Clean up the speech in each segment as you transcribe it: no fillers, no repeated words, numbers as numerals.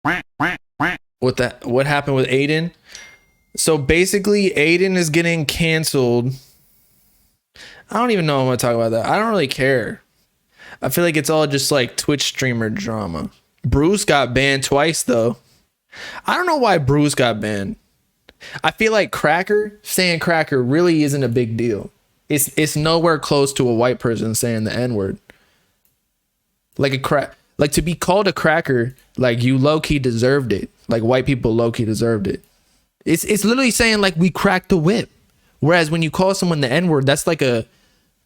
What happened with Adin? So basically, Adin is getting canceled. I don't even know if I'm gonna talk about that. I don't really care. I feel like it's all just like Twitch streamer drama. Bruce got banned twice though. I don't know why Bruce got banned. I feel like saying cracker really isn't a big deal. It's nowhere close to a white person saying the N-word. Like to be called a cracker, like you low-key deserved it. Like white people low-key deserved it. It's literally saying like we cracked the whip. Whereas when you call someone the N-word, that's like a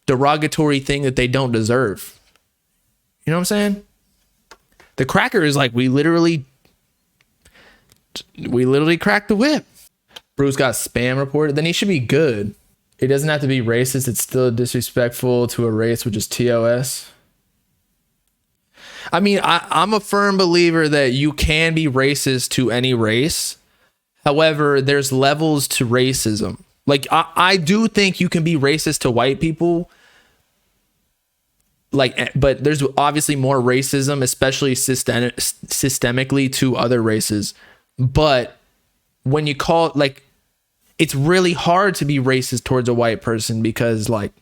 derogatory thing that they don't deserve. You know what I'm saying? The cracker is like we literally cracked the whip. Bruce got spam reported. Then he should be good. It doesn't have to be racist. It's still disrespectful to a race, which is TOS. I mean, I'm a firm believer that you can be racist to any race. However, there's levels to racism. Like, I do think you can be racist to white people. Like, but there's obviously more racism, especially systemically to other races. But when you call, like, it's really hard to be racist towards a white person because, like,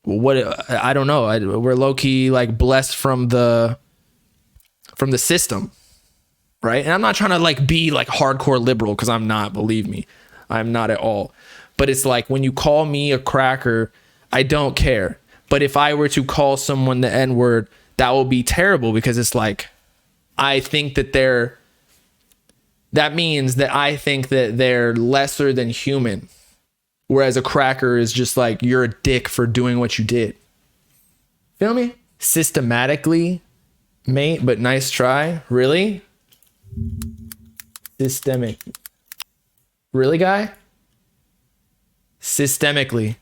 what, I don't know. We're low key like blessed from the system, right? And I'm not trying to like be like hardcore liberal because I'm not. Believe me, I'm not at all. But it's like when you call me a cracker, I don't care. But if I were to call someone the N-word, that will be terrible because it's like I think that that means that I think that they're lesser than human. Whereas a cracker is just like, you're a dick for doing what you did. Feel me? Systematically, mate, but nice try. Really? Systemic. Really, guy? Systemically.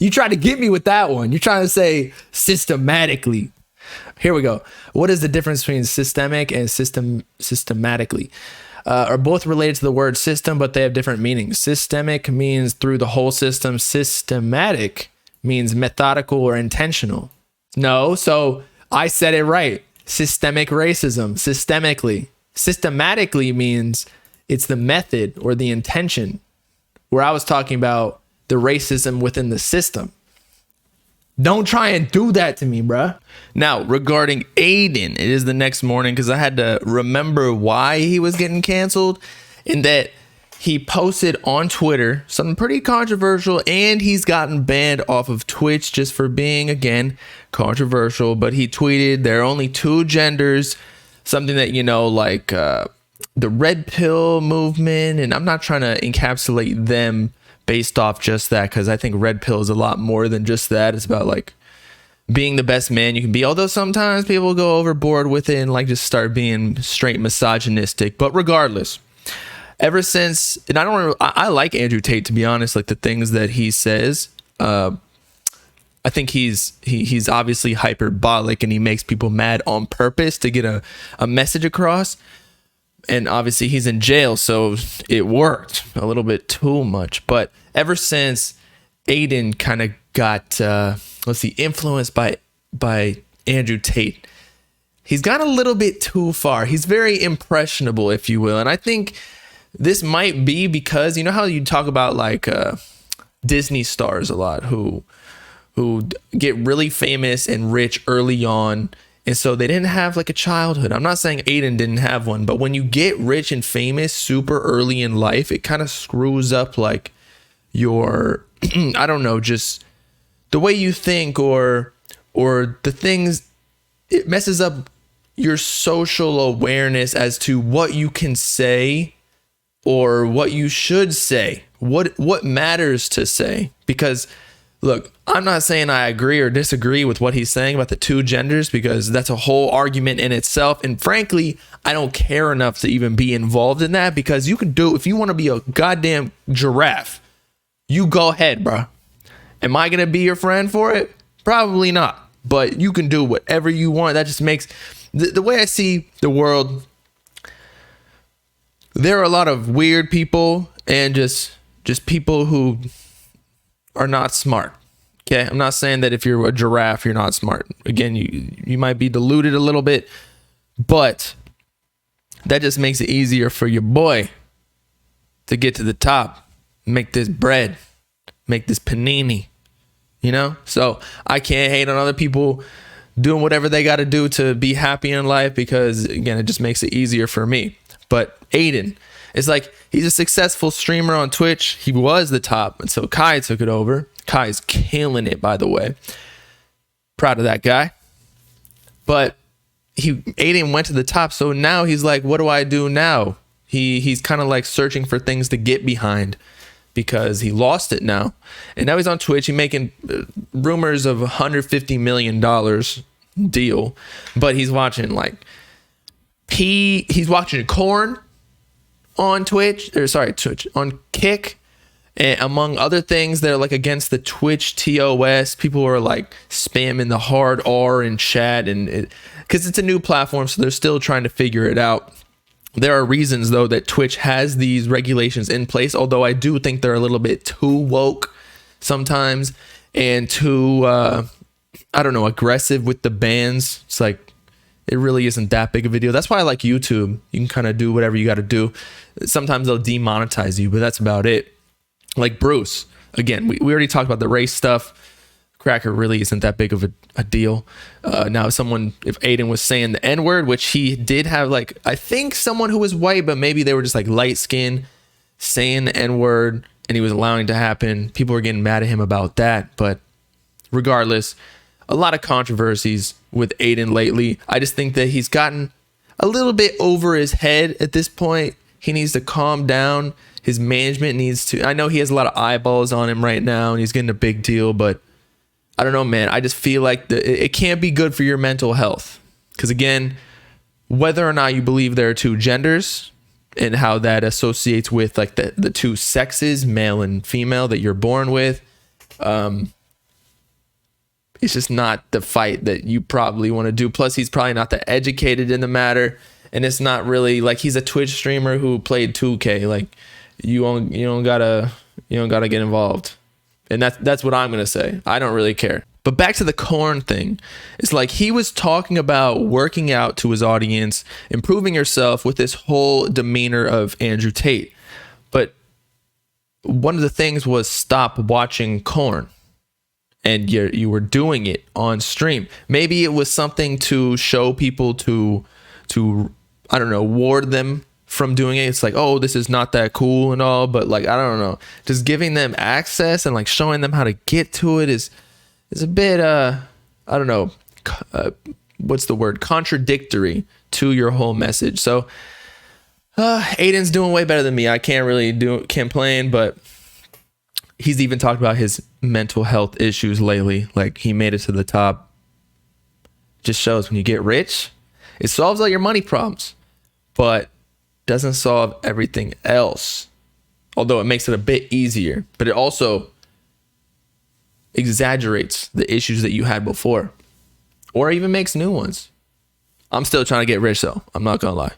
You tried to get me with that one. You're trying to say systematically. Here we go. What is the difference between systemic and systematically? Are both related to the word system, but they have different meanings. Systemic means through the whole system. Systematic means methodical or intentional. No, so I said it right. Systemic racism, systemically. Systematically means it's the method or the intention, where I was talking about the racism within the system. Don't try and do that to me, bruh. Now, regarding Adin, it is the next morning because I had to remember why he was getting canceled, and that he posted on Twitter something pretty controversial, and he's gotten banned off of Twitch just for being, again, controversial. But he tweeted there are only two genders, something that, you know, like the red pill movement, and I'm not trying to encapsulate them based off just that, because I think red pill is a lot more than just that. It's about like being the best man you can be, although sometimes people go overboard with it and like just start being straight misogynistic. But regardless, ever since, and I like Andrew Tate, to be honest, like the things that he says, I think he's obviously hyperbolic and he makes people mad on purpose to get a message across. And obviously he's in jail, so it worked a little bit too much. But ever since Adin kind of got, influenced by Andrew Tate, he's gone a little bit too far. He's very impressionable, if you will. And I think this might be because, you know how you talk about like Disney stars a lot who get really famous and rich early on, and so they didn't have like a childhood. I'm not saying Adin didn't have one, but when you get rich and famous super early in life, it kind of screws up like your, I don't know, just the way you think or the things. It messes up your social awareness as to what you can say or what you should say, what matters to say. Because look, I'm not saying I agree or disagree with what he's saying about the two genders, because that's a whole argument in itself. And frankly, I don't care enough to even be involved in that, because you can do, if you want to be a goddamn giraffe, you go ahead, bro. Am I going to be your friend for it? Probably not. But you can do whatever you want. That just makes the way I see the world. There are a lot of weird people and just people who are not smart. Okay, I'm not saying that if you're a giraffe, you're not smart. Again, you might be deluded a little bit, but that just makes it easier for your boy to get to the top, make this bread, make this panini, you know? So I can't hate on other people doing whatever they got to do to be happy in life, because again, it just makes it easier for me. But Adin, it's like he's a successful streamer on Twitch. He was the top until Kai took it over. Kai's killing it, by the way. Proud of that guy. But Adin went to the top, so now he's like, what do I do now? He's kind of like searching for things to get behind because he lost it now. And now he's on Twitch. He's making rumors of $150 million deal, but he's watching like he's watching Korn on Twitch, on Kick, and among other things. They're like against the Twitch TOS. People are like spamming the hard R in chat, and because it's a new platform, so they're still trying to figure it out. There are reasons though that Twitch has these regulations in place, although I do think they're a little bit too woke sometimes and too aggressive with the bans. It's like it really isn't that big of a deal. That's why I like YouTube. You can kind of do whatever you got to do. Sometimes they'll demonetize you, but that's about it. Like Bruce, again, we already talked about the race stuff. Cracker really isn't that big of a deal. Now if Adin was saying the N-word, which he did have, like, I think someone who was white, but maybe they were just like light skinned saying the N-word and he was allowing it to happen. People were getting mad at him about that. But regardless, a lot of controversies with Adin lately. I just think that he's gotten a little bit over his head at this point. He needs to calm down. His management needs to. I know he has a lot of eyeballs on him right now and he's getting a big deal, but I don't know, man. I just feel like it can't be good for your mental health. Because again, whether or not you believe there are two genders and how that associates with like the two sexes, male and female, that you're born with, it's just not the fight that you probably want to do. Plus, he's probably not that educated in the matter. And it's not really like he's a Twitch streamer who played 2K. Like you don't gotta get involved. And that's what I'm going to say. I don't really care. But back to the Korn thing. It's like he was talking about working out to his audience, improving yourself with this whole demeanor of Andrew Tate. But one of the things was stop watching Korn. And you were doing it on stream. Maybe it was something to show people to I don't know, ward them from doing it. It's like, oh, this is not that cool and all, but like, I don't know, just giving them access and like showing them how to get to it is a bit I don't know, what's the word, contradictory to your whole message. So Adin's doing way better than me. I can't really complain, but he's even talked about his mental health issues lately. Like he made it to the top. Just shows when you get rich, it solves all your money problems, but doesn't solve everything else. Although it makes it a bit easier, but it also exaggerates the issues that you had before, or even makes new ones. I'm still trying to get rich though. I'm not gonna lie.